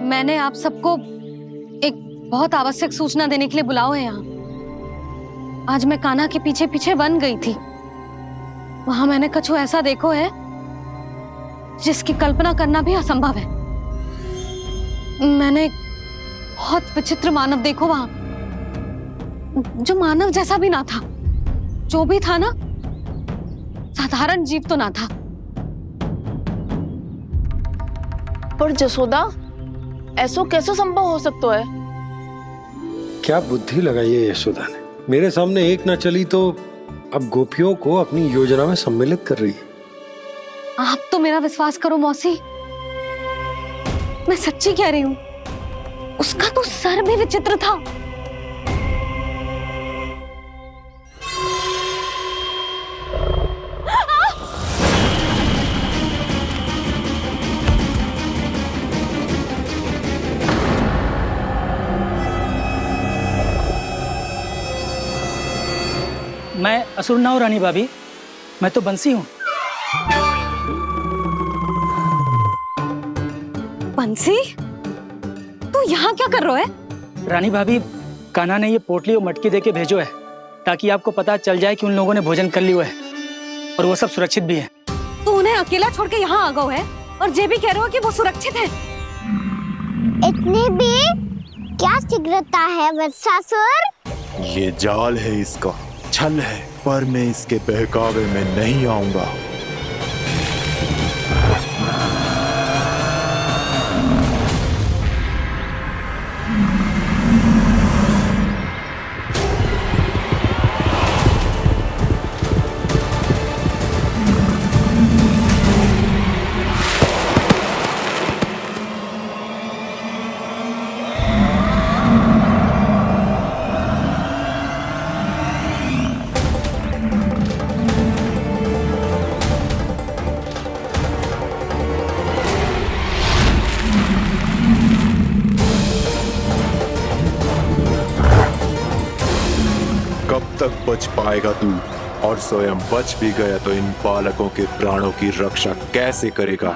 मैंने आप सबको एक बहुत आवश्यक सूचना देने के लिए बुलाओ है यहाँ। आज मैं कान्हा के पीछे पीछे वन गई थी। वहां मैंने कछु ऐसा देखो है जिसकी कल्पना करना भी असंभव है। मैंने बहुत विचित्र मानव देखो वहां, जो मानव जैसा भी ना था। जो भी था ना, साधारण जीव तो ना था। पर जसोदा, ऐसो कैसे संभव हो सकता है? क्या बुद्धि लगाई है यशोदा ने। मेरे सामने एक ना चली तो अब गोपियों को अपनी योजना में सम्मिलित कर रही है। आप तो मेरा विश्वास करो मौसी, मैं सच्ची कह रही हूं। उसका तो सर भी विचित्र था। मैं असुर ना हूं रानी भाभी, मैं तो बंसी हूं। बंसी, तू यहाँ क्या कर रहा है? रानी भाभी, कान्हा ने ये पोटली और मटकी देके भेजो है ताकि आपको पता चल जाए कि उन लोगों ने भोजन कर लिया है और वो सब सुरक्षित भी है। तू उन्हें अकेला छोड़ के यहाँ आ गए है और ये भी कह रहे हो कि वो सुरक्षित है। इतनी भी क्या शीघ्रता है वत्सासुर? ये जाल है, इसका छल है, पर मैं इसके बहकावे में नहीं आऊंगा। कब तक बच पाएगा तू? और स्वयं बच भी गया तो इन बालकों के प्राणों की रक्षा कैसे करेगा?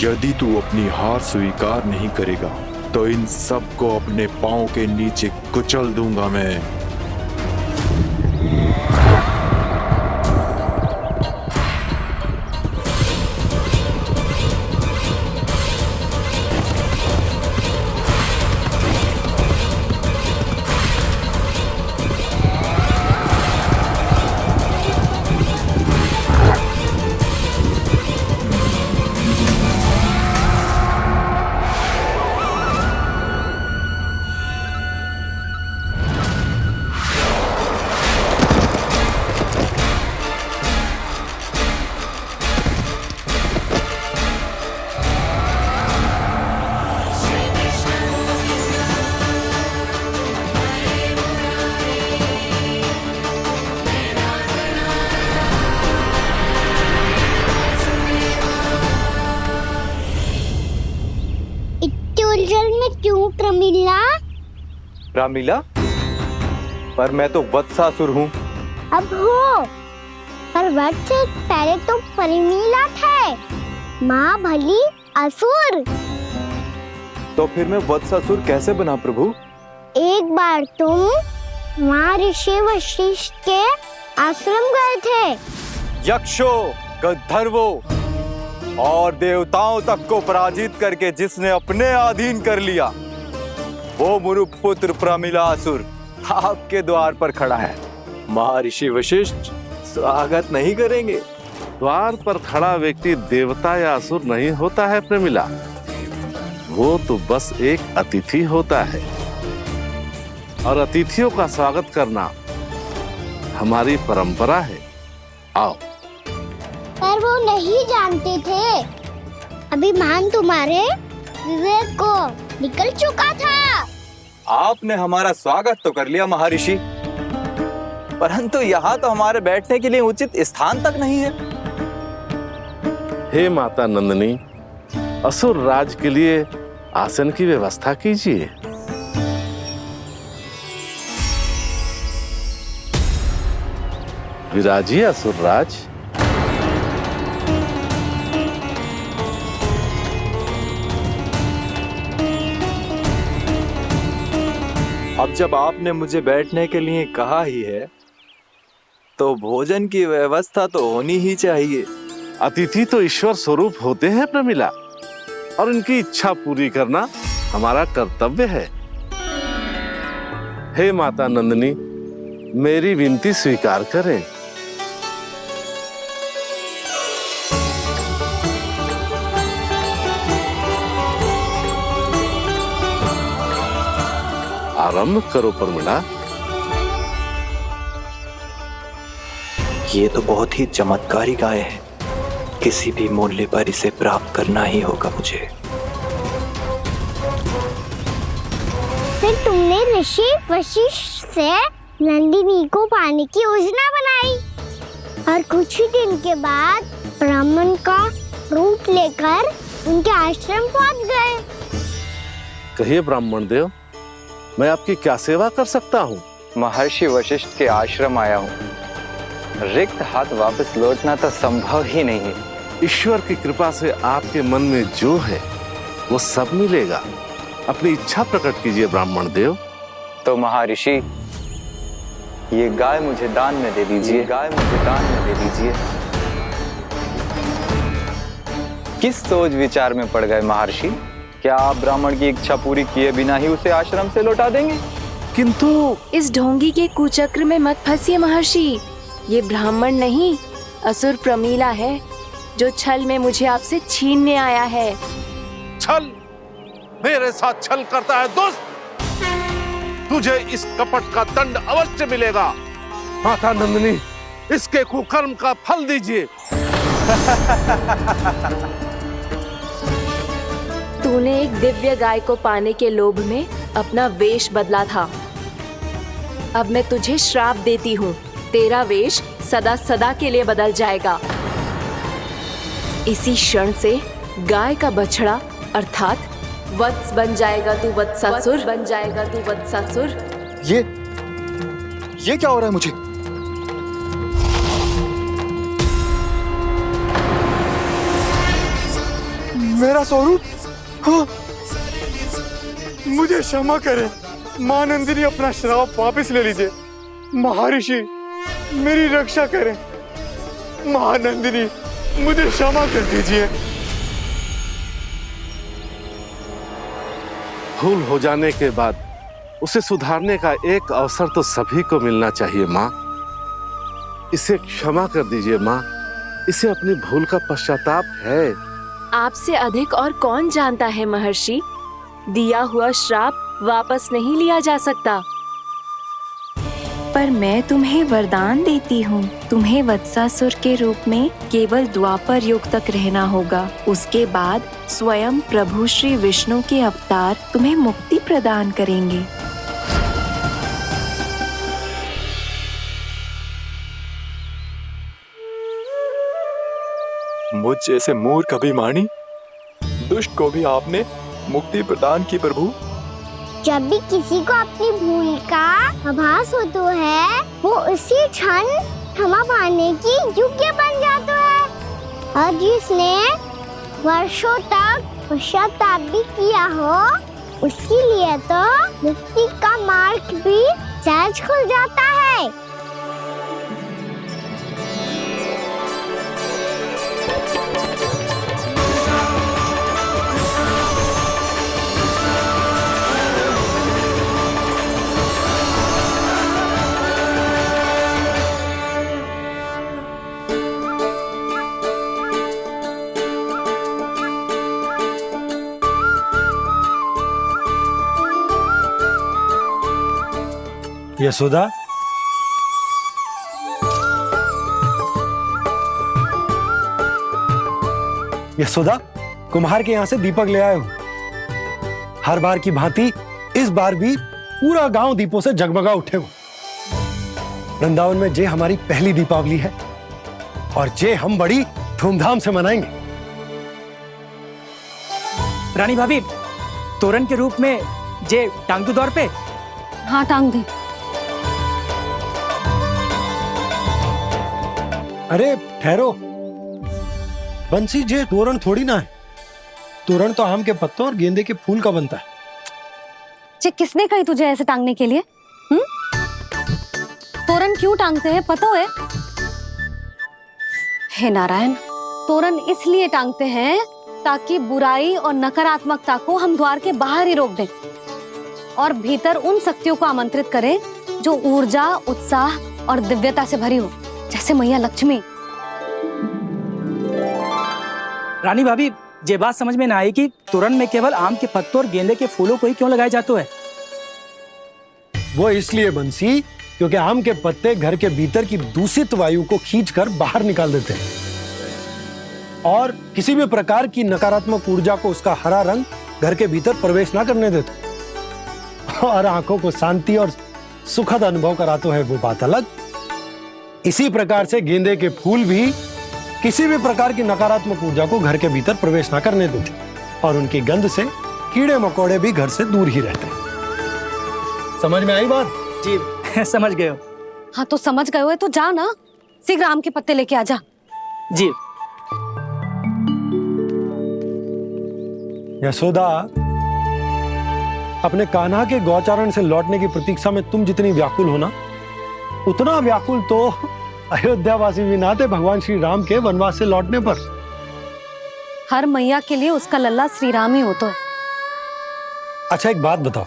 यदि तू अपनी हार स्वीकार नहीं करेगा तो इन सबको अपने पांव के नीचे कुचल दूंगा मैं। उलझन में क्यों प्रमिला? रामलीला, पर मैं तो वत्सासुर हूँ। अब हो, पर वत्स से पहले तो प्रमिला थे। माँ भली असुर। तो फिर मैं वत्सासुर कैसे बना प्रभु? एक बार तुम माँ ऋषि वशिष्ठ के आश्रम गए थे। यक्षो, गंधर्वो और देवताओं तक को पराजित करके जिसने अपने अधीन कर लिया, वो मुरुपुत्र प्रमिलासुर आपके द्वार पर खड़ा है। महर्षि वशिष्ठ स्वागत नहीं करेंगे? द्वार पर खड़ा व्यक्ति देवता या असुर नहीं होता है प्रमिला, वो तो बस एक अतिथि होता है और अतिथियों का स्वागत करना हमारी परंपरा है। आओ। पर वो नहीं जानते थे। अभिमान तुम्हारे विवेक को निकल चुका था। आपने हमारा स्वागत तो कर लिया महर्षि, परंतु यहाँ तो हमारे बैठने के लिए उचित स्थान तक नहीं है। हे माता नंदिनी, असुर राज के लिए आसन की व्यवस्था कीजिए। विराजिए असुर राज। अब जब आपने मुझे बैठने के लिए कहा ही है तो भोजन की व्यवस्था तो होनी ही चाहिए। अतिथि तो ईश्वर स्वरूप होते हैं प्रमिला, और उनकी इच्छा पूरी करना हमारा कर्तव्य है। हे माता नंदिनी, मेरी विनती स्वीकार करें। आरंभ करो प्रमिला। ये तो बहुत ही चमत्कारी गाय है, किसी भी मूल्य पर इसे प्राप्त करना ही होगा मुझे। फिर तुमने ऋषि वशिष्ठ से नंदिनी को पाने की योजना बनाई और कुछ ही दिन के बाद ब्राह्मण का रूप लेकर उनके आश्रम पहुंच गए। कहिए ब्राह्मण देव, मैं आपकी क्या सेवा कर सकता हूँ? महर्षि वशिष्ठ के आश्रम आया हूँ। रिक्त हाथ वापस लौटना तो संभव ही नहीं है। ईश्वर की कृपा से आपके मन में जो है वो सब मिलेगा। अपनी इच्छा प्रकट कीजिए ब्राह्मण देव। तो महर्षि, ये गाय मुझे दान में दे दीजिए। गाय मुझे दान में दे दीजिए। किस सोच विचार में पड़ गए महर्षि? क्या आप ब्राह्मण की इच्छा पूरी किए बिना ही उसे आश्रम से लौटा देंगे? किंतु इस ढोंगी के कुचक्र में मत फंसिए महर्षि। ये ब्राह्मण नहीं, असुर प्रमीला है, जो छल में मुझे आपसे छीनने आया है। छल? मेरे साथ छल करता है दुष्ट? तुझे इस कपट का दंड अवश्य मिलेगा। माता नंदिनी, इसके कुकर्म का फल दीजिए। तूने एक दिव्य गाय को पाने के लोभ में अपना वेश बदला था। अब मैं तुझे श्राप देती हूँ, तेरा वेश सदा सदा के लिए बदल जाएगा। इसी क्षण से गाय का बछड़ा अर्थात वत्स बन जाएगा तू वत्सासुर, बन जाएगा तू वत्सासुर। ये क्या हो रहा है मुझे? मेरा स्वरूप? हाँ। मुझे क्षमा करें मां नंदिनी, अपना श्राप वापस ले लीजिए। महर्षि, मेरी रक्षा करें। महानंदिनी, मुझे क्षमा कर दीजिए। भूल हो जाने के बाद उसे सुधारने का एक अवसर तो सभी को मिलना चाहिए माँ। इसे क्षमा कर दीजिए माँ, इसे अपनी भूल का पश्चाताप है। आपसे अधिक और कौन जानता है महर्षि, दिया हुआ श्राप वापस नहीं लिया जा सकता। पर मैं तुम्हें वरदान देती हूँ, तुम्हें वत्सासुर के रूप में केवल द्वापर युग तक रहना होगा। उसके बाद स्वयं प्रभु श्री विष्णु के अवतार तुम्हें मुक्ति प्रदान करेंगे। मुझ जैसे मूर्ख अभिमानी दुष्ट को भी आपने मुक्ति प्रदान की प्रभु। जब भी किसी को अपनी भूल का आभास होता है, वो उसी क्षण क्षमा पाने की योग्य बन जाता है। और जिसने वर्षों तक पश्चाताप भी किया हो, उसके लिए तो मुक्ति का मार्ग भी सहज खुल जाता है। यशोदा, यशोदा, कुम्हार के यहाँ से दीपक ले आए हूं। हर बार की भांति इस बार भी पूरा गांव दीपों से जगमगा उठे हो। वृंदावन में जे हमारी पहली दीपावली है और जे हम बड़ी धूमधाम से मनाएंगे। रानी भाभी, तोरण के रूप में जे टांग दो दौर पे। हाँ, टांग दे। अरे ठहरो, बंसी, जे तोरण थोड़ी ना है। तोरण तो आम के पत्तों और गेंदे के फूल का बनता है। जे किसने कही तुझे ऐसे टांगने के लिए? तोरण क्यों टांगते हैं पता है? हे नारायण, तोरण इसलिए टांगते हैं ताकि बुराई और नकारात्मकता को हम द्वार के बाहर ही रोक दें और भीतर उन शक्तियों को आमंत्रित करें जो ऊर्जा, उत्साह और दिव्यता से भरी हो, जैसे मैया लक्ष्मी। रानी भाभी, ये बात समझ में ना आई कि तोरण में केवल आम के पत्तों और गेंदे के फूलों को ही क्यों लगाया जाता है? वो इसलिए बंसी क्योंकि आम के पत्ते घर के भीतर की दूषित वायु को खींचकर बाहर निकाल देते हैं और किसी भी प्रकार की नकारात्मक ऊर्जा को उसका हरा रंग घर के भीतर प्रवेश ना करने देते और आंखों को शांति और सुखद अनुभव कराता है, वो बात अलग। इसी प्रकार से गेंदे के फूल भी किसी भी प्रकार की नकारात्मक ऊर्जा को घर के भीतर प्रवेश ना करने देते और उनकी गंध से कीड़े मकोड़े भी घर से दूर ही रहते हैं। समझ में आई बात? जी समझ गए हो। हाँ तो समझ गए हो तो जा ना, शीघ्र आम के पत्ते लेके आ जा। जी। यशोदा, अपने कान्हा के गौचारण से लौटने की प्रतीक्षा में तुम जितनी व्याकुल हो ना, उतना व्याकुल तो अयोध्यावासी भी ना थे भगवान श्री राम के वनवास से लौटने पर। हर मैया के लिए उसका लल्ला श्री राम ही होता है। अच्छा एक बात बताओ,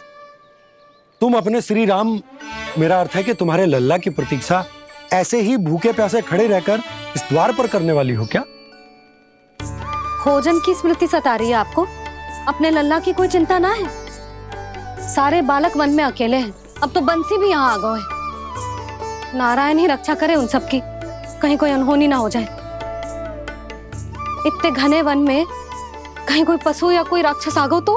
तुम अपने श्री राम, मेरा अर्थ है कि तुम्हारे लल्ला की प्रतीक्षा ऐसे ही भूखे प्यासे खड़े रहकर इस द्वार पर करने वाली हो क्या? भोजन की स्मृति सता रही है आपको? अपने लल्ला की कोई चिंता ना है। सारे बालक वन में अकेले हैं, अब तो बंसी भी यहाँ आ गए हैं। नारायण ही रक्षा करे उन सबकी, कहीं कोई अनहोनी ना हो जाए। इतने घने वन में कहीं कोई पशु या कोई राक्षस आ गो तो?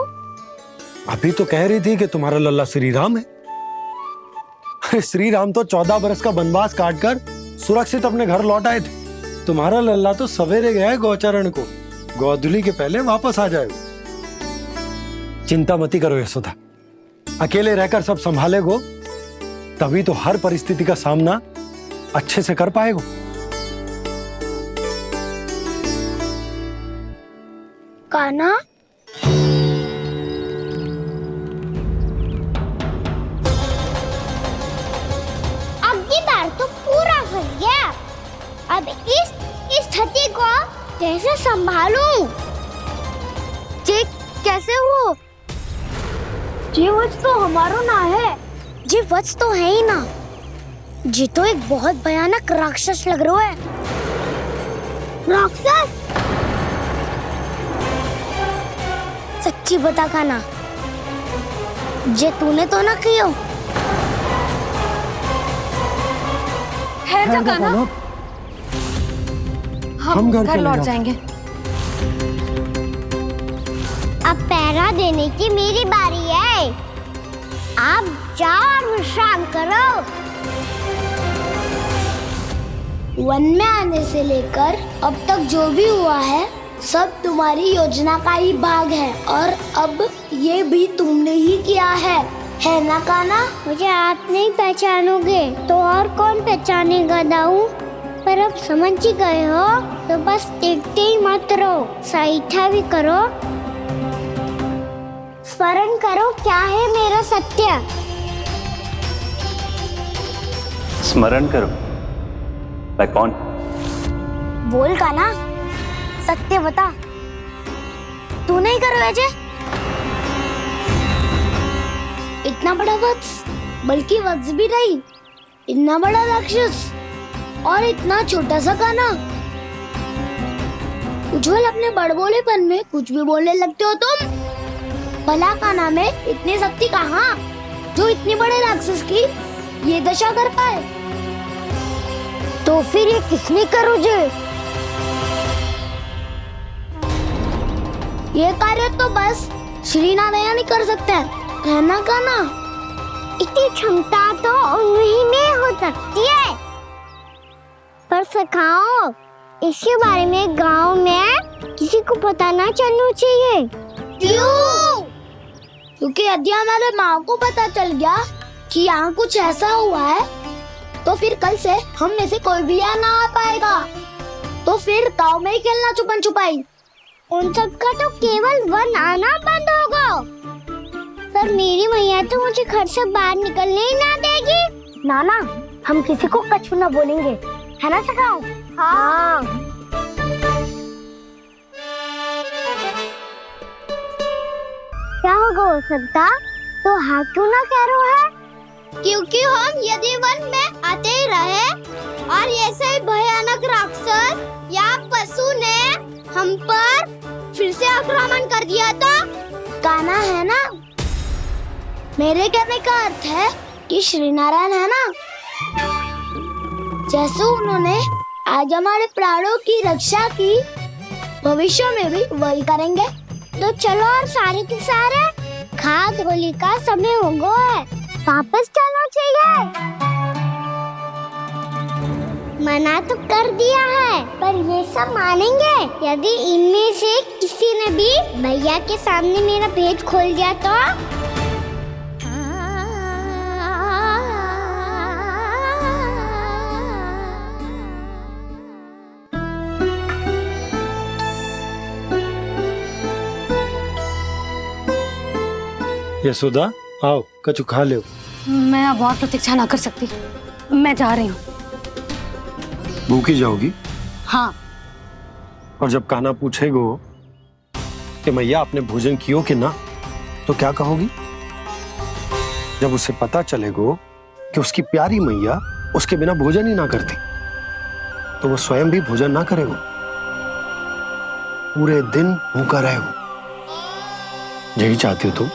अभी तो कह रही थी कि तुम्हारा लल्ला श्री राम है। श्री राम तो 14 बरस का वनवास काटकर सुरक्षित अपने घर लौट आए थे। तुम्हारा लल्ला तो सवेरे गया है गौचरण को, गोधूली के पहले वापस आ जाएगा। चिंता मती करो यशोदा, अकेले रहकर सब संभालेगो तभी तो हर परिस्थिति का सामना अच्छे से कर पाएगो। कान्हा, अब की बार तो पूरा फंस गया। अब इस स्थिति को कैसे संभालूं? जी कैसे हो? जी वत्स तो हमारो ना है। जी वत्स तो है ही ना। जी तो एक बहुत भयानक राक्षस लग रहा है। राक्षस? सच्ची बता कान्हा, जे तूने तो ना कियो? है जा कान्हा, हम घर लौट जाएंगे। अब पहरा देने की मेरी बारी है। आप जाओ और विश्राम करो। वन में आने से लेकर अब तक जो भी हुआ है सब तुम्हारी योजना का ही भाग है और अब ये भी तुमने ही किया है ना कान्हा? मुझे आप नहीं पहचानोगे तो और कौन पहचानेगा दाऊ? पर अब समझ ही गए हो तो बस देखते ही मत रहो, सईठा भी करो, स्मरण करो क्या है मेरा सत्य। स्मरण करो? मैं कौन? बोल कान्हा, सत्य बता। तू नहीं करो अजय? इतना बड़ा वत्स, बल्कि वत्स भी नहीं, इतना बड़ा राक्षस और इतना छोटा सा कान्हा। उज्जवल अपने बड़बोलेपन में कुछ भी बोलने लगते हो तुम। भला कान्हा में इतनी शक्ति कहाँ जो इतने बड़े राक्षस की ये दशा कर पाए? तो फिर ये किसने करो जे? ये कार्य तो बस श्री नारायण ही कर सकते हैं, है ना कान्हा? इतनी क्षमता तो उन्हीं में हो सकती है, पर सिखाओ इसके बारे में गांव में किसी को पता ना चलना चाहिए। क्यों? क्योंकि यदि हमारे माँ को पता चल गया कि यहाँ कुछ ऐसा हुआ है तो फिर कल से हम में से कोई भी यहाँ ना आ पाएगा। तो फिर गांव में ही खेलना छुपन छुपाई। उन सब का तो केवल वन आना बंद होगा। पर मेरी मैया तो मुझे घर से बाहर निकलने ही ना देगी। नाना, हम किसी को कछु ना बोलेंगे, है ना सखाओ? हाँ। क्या होगा हो सकता? तो हाँ क्यों ना कह रहा है? क्योंकि हम यदि वन में आते ही रहे और ऐसे ही भयानक राक्षस या पशु ने हम पर फिर से आक्रमण कर दिया तो कान्हा है ना, मेरे कहने का अर्थ है कि श्री नारायण है ना, जैसे उन्होंने आज हमारे प्राणों की रक्षा की, भविष्य में भी वही करेंगे। तो चलो और सारे के सारे खाद होली का समय हो गया है, वापस चलना चाहिए। मना तो कर दिया है, पर ये सब मानेंगे यदि इनमें से किसी ने भी भैया के सामने मेरा पेट खोल दिया तो? यशोदा, आओ कछु खा लो। मैं अब और प्रतीक्षा ना कर सकती, मैं जा रही हूँ। भूखी जाओगी? हाँ। और जब कान्हा पूछेगो कि मैया आपने भोजन कियो कि ना, तो क्या कहोगी? जब उसे पता चलेगो कि उसकी प्यारी मैया उसके बिना भोजन ही ना करती, तो वो स्वयं भी भोजन ना करेगो, पूरे दिन भूखा रहेगो। यही चाहती हो तुम?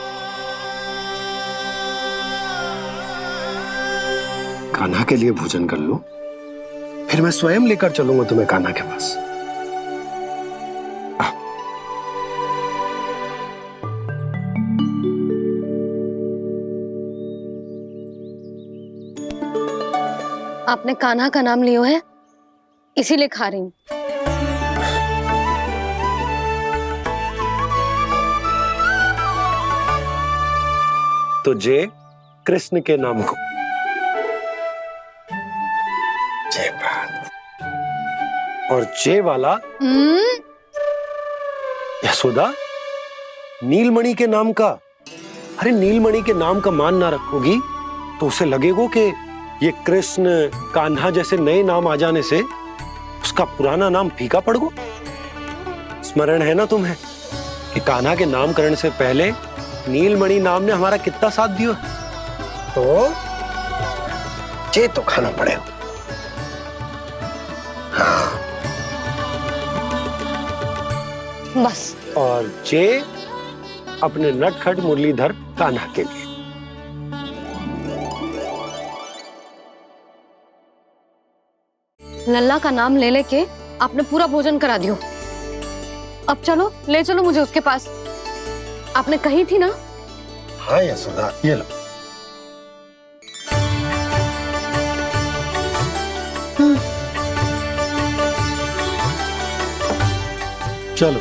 कान्हा के लिए भोजन कर लो, फिर मैं स्वयं लेकर चलूंगा तुम्हें कान्हा के पास। आपने कान्हा का नाम लियो है, इसीलिए खा रही हूँ। तो जय कृष्ण के नाम को। जय बात। और जय वाला यशोदा, नीलमणि के नाम का। अरे नीलमणि के नाम का मान ना रखोगी तो उसे लगेगा कि ये कृष्ण कान्हा जैसे नए नाम आ जाने से उसका पुराना नाम फीका पड़ गो। स्मरण है ना तुम्हें कि कान्हा के नामकरण से पहले नीलमणि नाम ने हमारा कितना साथ दिया? तो जे तो खाना पड़ेगा। हाँ। बस। और जे अपने नटखट मुरलीधर कान्हा के लिए। लल्ला का नाम ले लेके आपने पूरा भोजन करा दियो। अब चलो, ले चलो मुझे उसके पास। आपने कही थी ना? हाँ यशोदा, ये लो। चलो।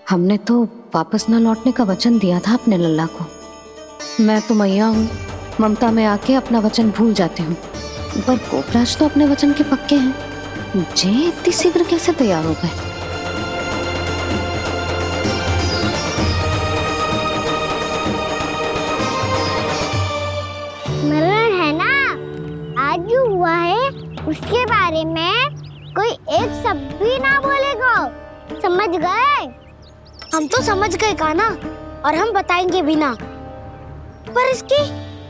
हमने तो वापस न लौटने का वचन दिया था अपने लल्ला को। मैं तो मैया हूँ, ममता में आके अपना वचन भूल जाती हूँ, पर गोपराज तो अपने वचन के पक्के हैं। जे इतनी शीघ्र कैसे तैयार हो गए? मरण है ना, आज जो हुआ है उसके बारे में कोई एक शब्द भी ना बोलेगा, समझ गए? हम तो समझ गए कान्हा, और हम बताएंगे भी ना। पर इसकी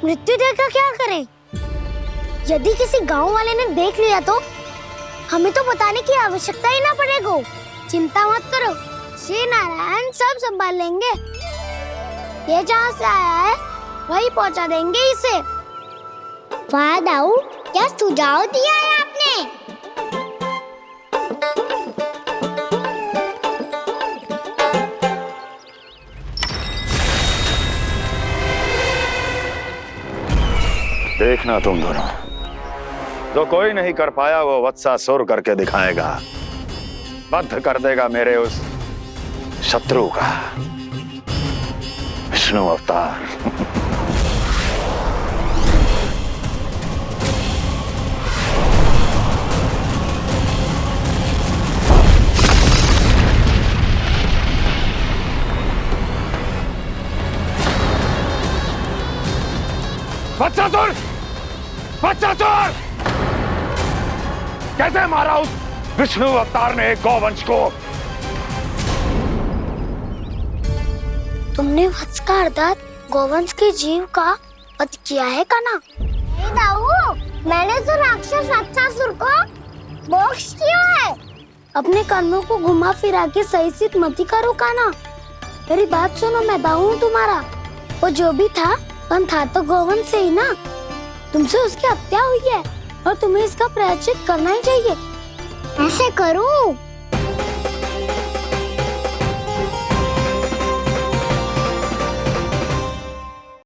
मृत्यु देखकर क्या करें? यदि किसी गांव वाले ने देख लिया तो हमें तो बताने की आवश्यकता ही ना पड़ेगा। चिंता मत करो, श्री नारायण सब संभाल लेंगे। ये जहाँ से आया है वही पहुँचा देंगे इसे। वाह दाऊ, क्या सुझाव दिया है आपने? देखना तुम दोनों, जो कोई नहीं कर पाया वो वत्सासुर करके दिखाएगा, बद्ध कर देगा मेरे उस शत्रु का विष्णु अवतार। वत्सासुर! वत्सासुर! कैसे मारा उस विष्णु अवतार ने गौवंश को? तुमने वत्स का अर्थात गौवंश के जीव का वध किया है काना? नहीं दाऊ, मैंने तो राक्षस वत्सासुर को मोक्ष किया है। अपने कर्मों को घुमा फिरा के सही सिद्ध मत करो काना। मेरी बात सुनो, मैं दाऊ हूँ तुम्हारा। वो जो भी था पर था तो गौवंश से ही ना। तुमसे उसकी हत्या हुई है और तुम्हें इसका प्रायश्चित करना ही चाहिए। ऐसे करूँ